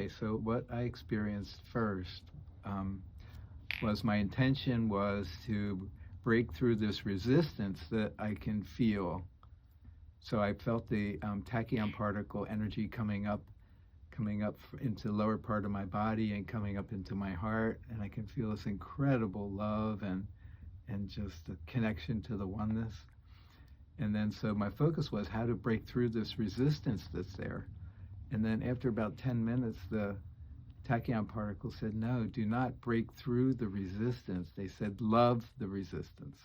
Okay, so what I experienced first was my intention was to break through this resistance that I can feel. So I felt the tachyon particle energy coming up into the lower part of my body and coming up into my heart, and I can feel this incredible love and just a connection to the oneness. And then so my focus was how to break through this resistance that's there. And then after about 10 minutes, the tachyon particle said, no, do not break through the resistance. They said, love the resistance.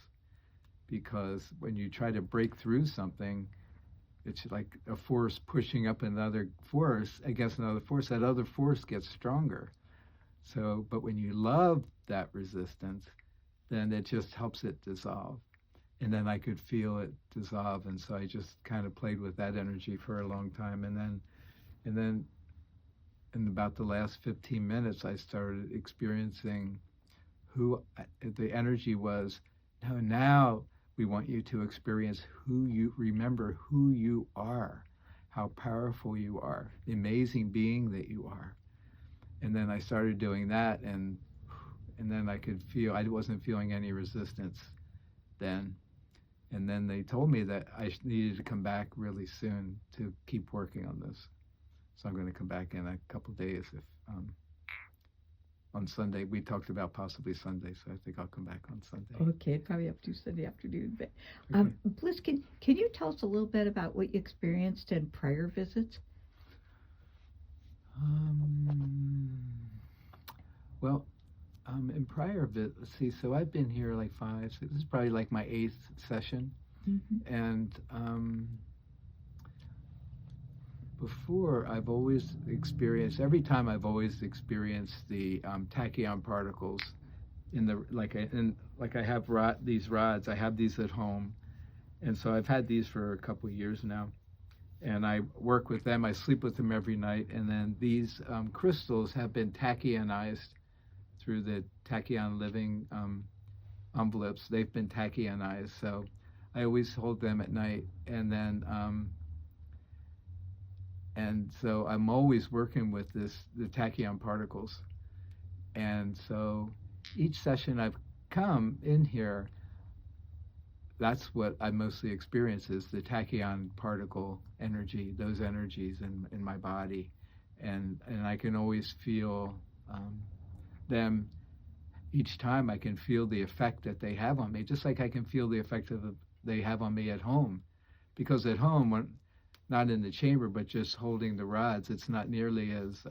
Because when you try to break through something, it's like a force pushing up another force against another force. That other force gets stronger. So, but when you love that resistance, then it just helps it dissolve. And then I could feel it dissolve. And so I just kind of played with that energy for a long time. And then in about the last 15 minutes, I started experiencing who the energy was. Now we want you to experience remember who you are, how powerful you are, the amazing being that you are. And then I started doing that, and then I could feel, I wasn't feeling any resistance then. And then they told me that I needed to come back really soon to keep working on this. So I'm going to come back in a couple days. If on Sunday, we talked about possibly Sunday, so I think I'll come back on Sunday. Okay, probably up to Sunday afternoon. But Okay. Bliss, can you tell us a little bit about what you experienced in prior visits? Well, in prior visits, so I've been here like 5, 6, this is probably like my 8th session. Mm-hmm. And before, I've always experienced, every time I've always experienced the tachyon particles in the, like I have these rods, I have these at home. And so I've had these for a couple of years now. And I work with them, I sleep with them every night. And then these crystals have been tachyonized through the tachyon living envelopes. They've been tachyonized. So I always hold them at night. And so I'm always working with the tachyon particles. And so each session I've come in here, that's what I mostly experience is the tachyon particle energy, those energies in my body. And I can always feel them each time. I can feel the effect that they have on me, just like I can feel the effect they have on me at home. Because at home, not in the chamber, but just holding the rods, it's not nearly as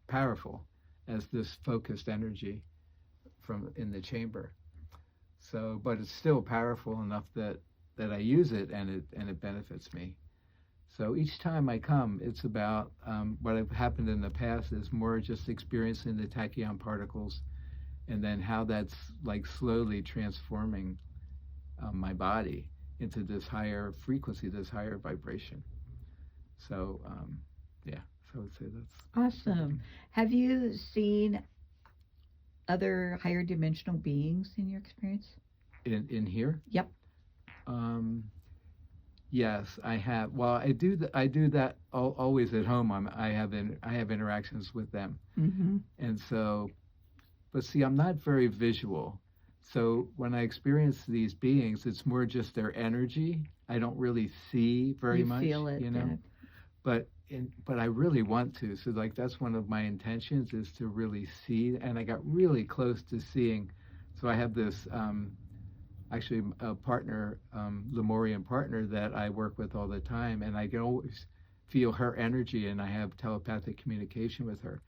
powerful as this focused energy from in the chamber. So, but it's still powerful enough that I use it and it benefits me. So each time I come, it's about what have happened in the past is more just experiencing the tachyon particles, and then how that's like slowly transforming my body into this higher frequency, this higher vibration. So, yeah, so I would say that's awesome. Have you seen other higher dimensional beings in your experience? In here? Yep. Yes, I have. Well, I do that always at home. I have interactions with them, Mm-hmm. and so, but see, I'm not very visual. So when I experience these beings, it's more just their energy. I don't really see very much. Feel it, you know. yeah. But I really want to. So like that's one of my intentions is to really see. And I got really close to seeing. So I have this actually a partner, Lemurian partner that I work with all the time, and I can always feel her energy, and I have telepathic communication with her.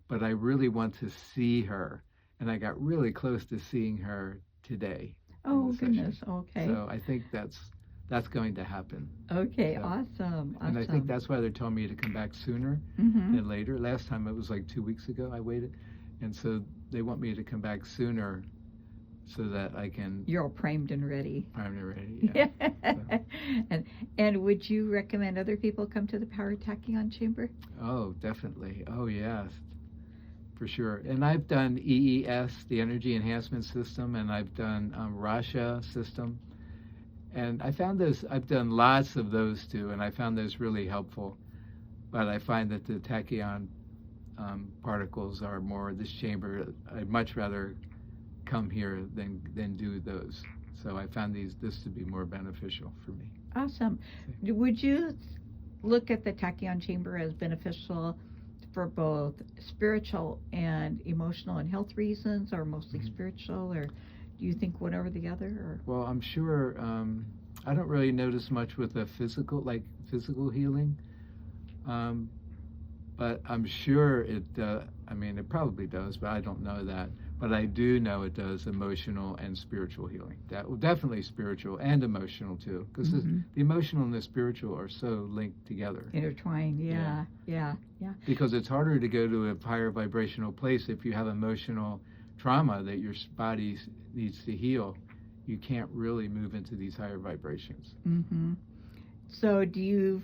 But I really want to see her, and I got really close to seeing her today. Oh goodness. Okay. So I think that's going to happen. Okay, So, awesome. And I think that's why they're telling me to come back sooner Mm-hmm. than later. Last time it was like 2 weeks ago I waited. And so they want me to come back sooner so that I can... You're all primed and ready. I'm ready, yeah. So. And would you recommend other people come to the Power Tachyon Chamber? Oh, definitely. Oh, yes. For sure. And I've done EES, the Energy Enhancement System, and I've done Rasha system. And I found those, I've done lots of those too, and I found those really helpful. But I find that the tachyon particles are more this chamber. I'd much rather come here than do those. So I found this to be more beneficial for me. Awesome. Would you look at the Tachyon Chamber as beneficial for both spiritual and emotional and health reasons, or mostly spiritual, or do you think one over the other? Or? Well, I'm sure I don't really notice much with the physical healing, but I'm sure it. I mean, it probably does, but I don't know that. But I do know it does emotional and spiritual healing. Definitely spiritual and emotional too, because the emotional and the spiritual are so linked together. Intertwined, yeah. Because it's harder to go to a higher vibrational place if you have emotional trauma that your body needs to heal. You can't really move into these higher vibrations. Mm-hmm. So do you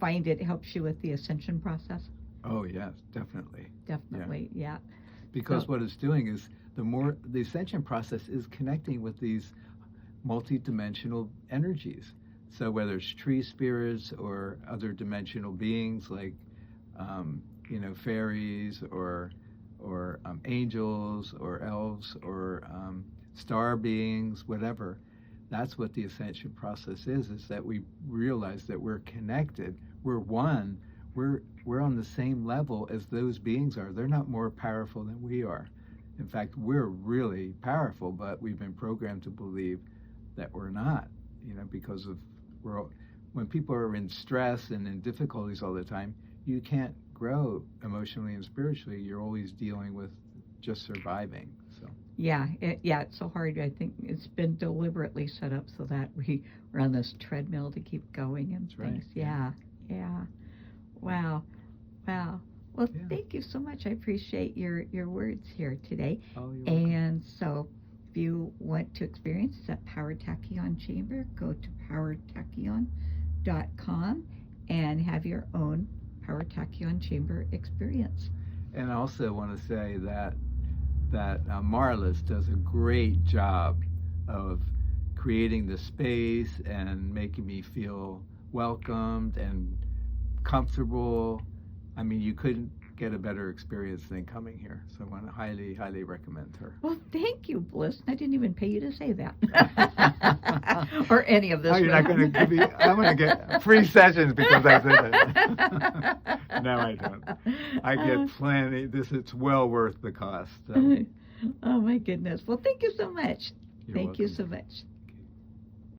find it helps you with the ascension process? Oh yes, definitely. Definitely, yeah. Because what it's doing is the ascension process is connecting with these multi-dimensional energies. So whether it's tree spirits or other dimensional beings like fairies or angels or elves or star beings, whatever, that's what the ascension process is that we realize that we're connected, we're one. We're on the same level as those beings are. They're not more powerful than we are. In fact, we're really powerful, but we've been programmed to believe that we're not, because of when people are in stress and in difficulties all the time, you can't grow emotionally and spiritually. You're always dealing with just surviving. So it's so hard. I think it's been deliberately set up so that we're on this treadmill to keep going and That's things. Right. Yeah. Wow. Well, thank you so much. I appreciate your words here today. Oh, you're welcome. And so if you want to experience that Power Tachyon Chamber, go to powertachyon.com and have your own Power Tachyon Chamber experience. And I also want to say that Marlis does a great job of creating the space and making me feel welcomed and comfortable. I mean, you couldn't get a better experience than coming here. So I want to highly, highly recommend her. Well, thank you, Bliss. I didn't even pay you to say that. Or any of this. Oh, you're not going to give me, I'm going to get free sessions because I said that. No, I don't. I get plenty. It's well worth the cost. So. Oh, my goodness. Well, thank you so much. You're Thank you welcome. so much.